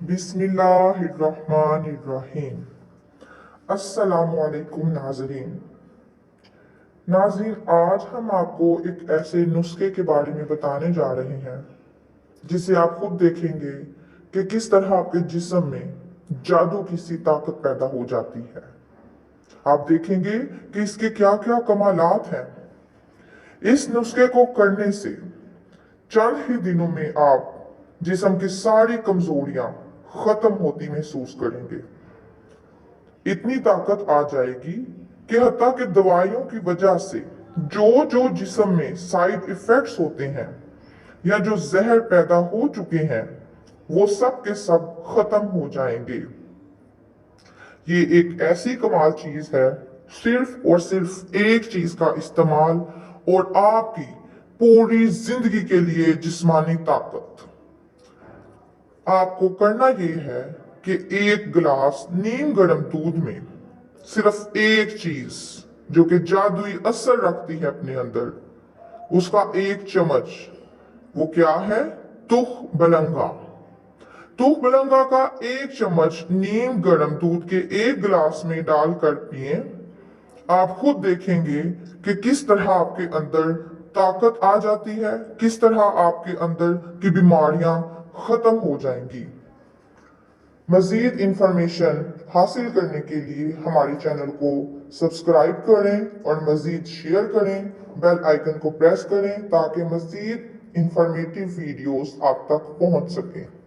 बिस्मिल्लाहिर्रहमानिर्रहीम। अस्सलामुअलैकुम नाज़रीन। आज हम आपको एक ऐसे नुस्खे के बारे में बताने जा रहे हैं जिसे आप खुद देखेंगे कि किस तरह आपके जिस्म में जादू की सी ताकत पैदा हो जाती है। आप देखेंगे कि इसके क्या क्या कमालात हैं। इस नुस्खे को करने से चंद ही दिनों में आप जिस्म की सारी कमजोरियां खत्म होती महसूस करेंगे। इतनी ताकत आ जाएगी कि हत्ता कि दवाइयों की वजह से जो जिस्म में साइड इफेक्ट्स होते हैं या जो जहर पैदा हो चुके हैं वो सब के सब खत्म हो जाएंगे। ये एक ऐसी कमाल चीज है, सिर्फ और सिर्फ एक चीज का इस्तेमाल और आपकी पूरी जिंदगी के लिए जिस्मानी ताकत। आपको करना यह है कि एक गिलास नीम गर्म दूध में सिर्फ एक चीज जो कि जादुई असर रखती है अपने अंदर, उसका एक चम्मच, वो क्या है? तुख बलंगा। तुख बलंगा का एक चम्मच नीम गर्म दूध के एक गिलास में डालकर पिए। आप खुद देखेंगे कि किस तरह आपके अंदर ताकत आ जाती है, किस तरह आपके अंदर की बीमारियां खत्म हो जाएंगी। मजीद इंफॉर्मेशन हासिल करने के लिए हमारे चैनल को सब्सक्राइब करें और मजीद शेयर करें, बेल आइकन को प्रेस करें ताकि मजीद इंफॉर्मेटिव वीडियोस आप तक पहुंच सकें।